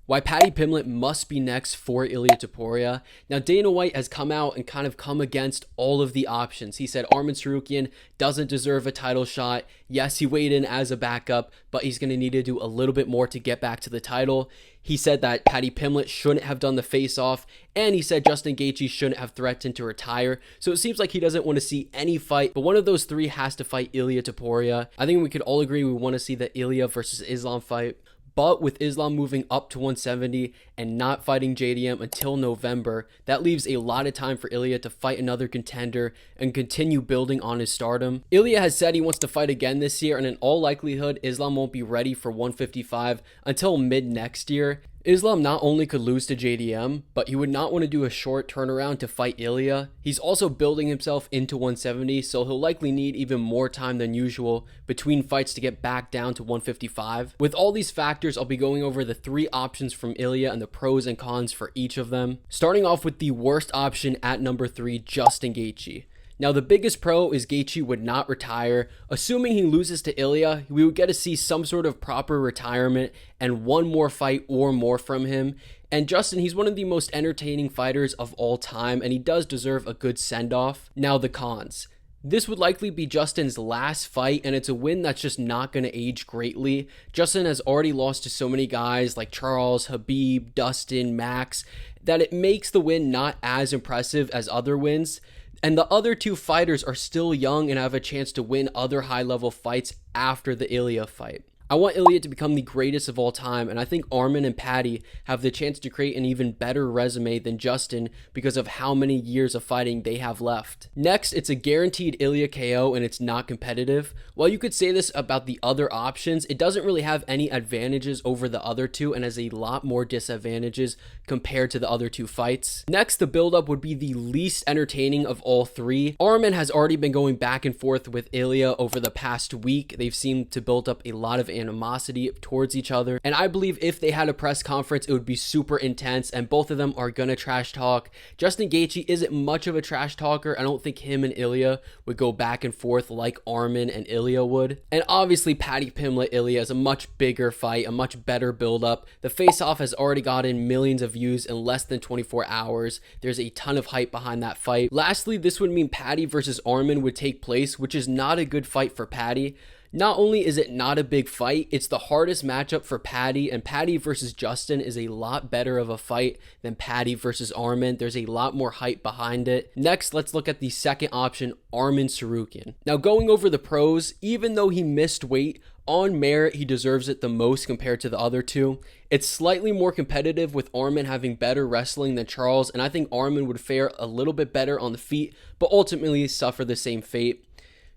why Paddy Pimblett must be next for Ilia Topuria. Now, Dana White has come out and kind of come against all of the options. He said Arman Tsarukyan doesn't deserve a title shot. Yes, he weighed in as a backup, but he's going to need to do a little bit more to get back to the title. He said that Paddy Pimblett shouldn't have done the face-off, and he said Justin Gaethje shouldn't have threatened to retire. So it seems like he doesn't want to see any fight, but one of those three has to fight Ilia Topuria. I think we could all agree we want to see the Ilia versus Islam fight. But with Islam moving up to 170 and not fighting JDM until November, that leaves a lot of time for Ilia to fight another contender and continue building on his stardom. Ilia has said he wants to fight again this year, and in all likelihood, Islam won't be ready for 155 until mid next year. Islam not only could lose to JDM, but he would not want to do a short turnaround to fight Ilia. He's also building himself into 170, so he'll likely need even more time than usual between fights to get back down to 155. With all these factors, I'll be going over the three options from Ilia and the pros and cons for each of them. Starting off with the worst option at number 3, Justin Gaethje. Now, the biggest pro is Gaethje would not retire. Assuming he loses to Ilia, we would get to see some sort of proper retirement and one more fight or more from him. And Justin, he's one of the most entertaining fighters of all time, and he does deserve a good send-off. Now, the cons. This would likely be Justin's last fight, and it's a win that's just not going to age greatly. Justin has already lost to so many guys like Charles, Habib, Dustin, Max, that it makes the win not as impressive as other wins. And the other two fighters are still young and have a chance to win other high-level fights after the Ilia fight. I want Ilia to become the greatest of all time, and I think Arman and Paddy have the chance to create an even better resume than Justin because of how many years of fighting they have left. Next, it's a guaranteed Ilia KO, and it's not competitive. While you could say this about the other options, it doesn't really have any advantages over the other two and has a lot more disadvantages compared to the other two fights. Next, the build-up would be the least entertaining of all three. Arman has already been going back and forth with Ilia over the past week. They've seemed to build up a lot of animosity towards each other, and I believe if they had a press conference it would be super intense, and both of them are gonna trash talk. Justin Gaethje isn't much of a trash talker. I don't think him and Ilia would go back and forth like Arman and Ilia would. And obviously Paddy Pimblett Ilia is a much bigger fight, a much better build up. The face-off has already gotten millions of views in less than 24 hours. There's a ton of hype behind that fight. Lastly, this would mean Paddy versus Arman would take place, which is not a good fight for Paddy. Not only is it not a big fight, it's the hardest matchup for Paddy, and Paddy versus Justin is a lot better of a fight than Paddy versus Arman. There's a lot more hype behind it. Next, let's look at the second option, Arman Tsarukyan. Now, going over the pros, even though he missed weight, on merit, he deserves it the most compared to the other two. It's slightly more competitive with Arman having better wrestling than Charles, and I think Arman would fare a little bit better on the feet, but ultimately suffer the same fate.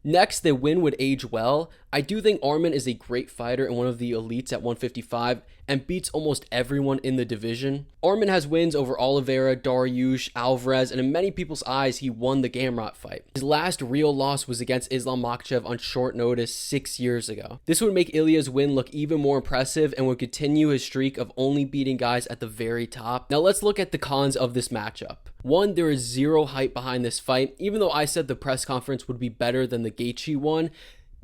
Next, the win would age well. I do think Arman is a great fighter and one of the elites at 155 and beats almost everyone in the division. Arman has wins over Oliveira, Dariush, Alvarez, and in many people's eyes, he won the Gamrot fight. His last real loss was against Islam Makhachev on short notice 6 years ago. This would make Ilia's win look even more impressive and would continue his streak of only beating guys at the very top. Now let's look at the cons of this matchup. One, there is zero hype behind this fight. Even though I said the press conference would be better than the Gaethje one,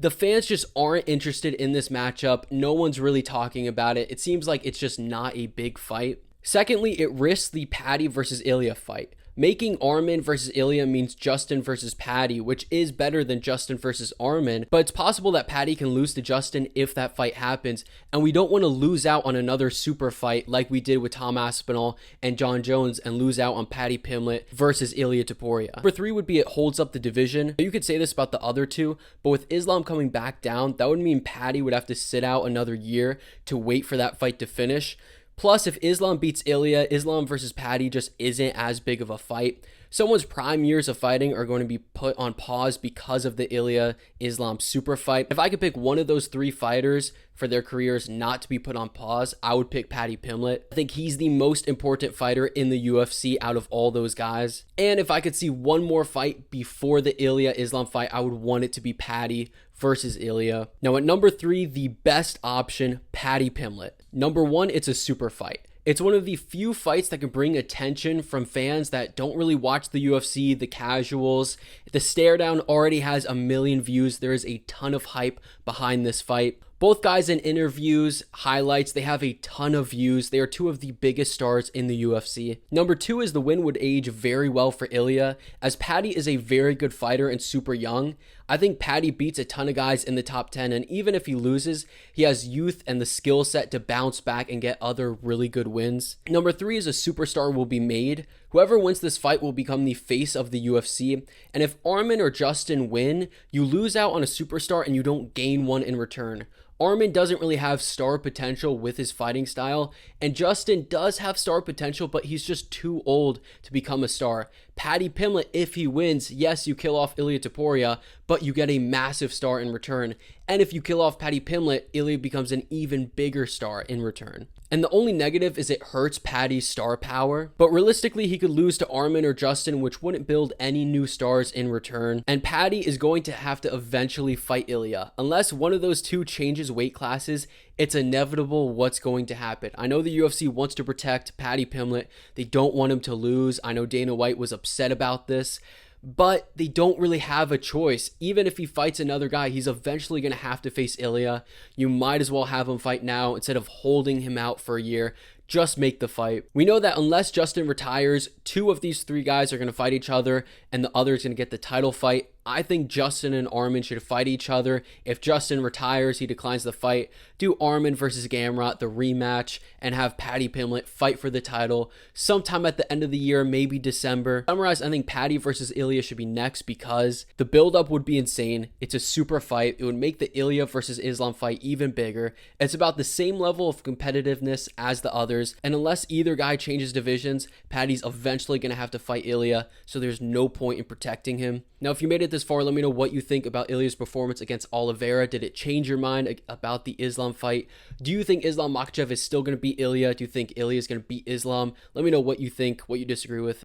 the fans just aren't interested in this matchup. No one's really talking about it. It seems like it's just not a big fight. Secondly, it risks the Paddy versus Ilia fight. Making Arman versus Ilia means Justin versus Paddy, which is better than Justin versus Arman, but it's possible that Paddy can lose to Justin if that fight happens, and we don't want to lose out on another super fight like we did with Tom Aspinall and John Jones and lose out on Paddy Pimblett versus Ilia Topuria. Number 3 would be it holds up the division. You could say this about the other two, but with Islam coming back down, that would mean Paddy would have to sit out another year to wait for that fight to finish. Plus, if Islam beats Ilia, Islam versus Paddy just isn't as big of a fight. Someone's prime years of fighting are going to be put on pause because of the Ilia-Islam super fight. If I could pick one of those three fighters for their careers not to be put on pause, I would pick Paddy Pimblett. I think he's the most important fighter in the UFC out of all those guys. And if I could see one more fight before the Ilia-Islam fight, I would want it to be Paddy versus Ilia. Now at number 3, the best option, Paddy Pimblett. Number 1, it's a super fight. It's one of the few fights that can bring attention from fans that don't really watch the UFC, the casuals. The stare down already has 1 million views. There is a ton of hype behind this fight. Both guys in interviews, highlights, they have a ton of views. They are two of the biggest stars in the UFC. Number 2 is the win would age very well for Ilia, as Paddy is a very good fighter and super young. I think Paddy beats a ton of guys in the top 10, and even if he loses, he has youth and the skill set to bounce back and get other really good wins. Number 3 is a superstar will be made. Whoever wins this fight will become the face of the UFC, and if Arman or Justin win, you lose out on a superstar and you don't gain one in return. Arman doesn't really have star potential with his fighting style, and Justin does have star potential, but he's just too old to become a star. Paddy Pimblett, if he wins, yes, you kill off Ilia Topuria, but you get a massive star in return. And if you kill off Paddy Pimblett, Ilia becomes an even bigger star in return. And the only negative is it hurts Paddy's star power, but realistically he could lose to Arman or Justin, which wouldn't build any new stars in return. And Paddy is going to have to eventually fight Ilia. Unless one of those two changes weight classes, it's inevitable what's going to happen. I know the UFC wants to protect Paddy Pimblett. They don't want him to lose. I know Dana White was upset about this, but they don't really have a choice. Even if he fights another guy, he's eventually going to have to face Ilia. You might as well have him fight now instead of holding him out for a year. Just make the fight. We know that unless Justin retires, 2 of these 3 guys are going to fight each other and the other is going to get the title fight. I think Justin and Arman should fight each other. If Justin retires, he declines the fight, do Arman versus Gamrot, the rematch, and have Paddy Pimblett fight for the title sometime at the end of the year, maybe December. Summarize, I think Paddy versus Ilia should be next because the build-up would be insane. It's a super fight. It would make the Ilia versus Islam fight even bigger. It's about the same level of competitiveness as the others, and unless either guy changes divisions, Paddy's eventually going to have to fight Ilia, so there's no point in protecting him. Now, if you made it this far, let me know what you think about Ilia's performance against Oliveira. Did it change your mind about the Islam fight? Do you think Islam Makhachev is still going to beat Ilia? Do you think Ilia is going to beat Islam? Let me know what you think, what you disagree with.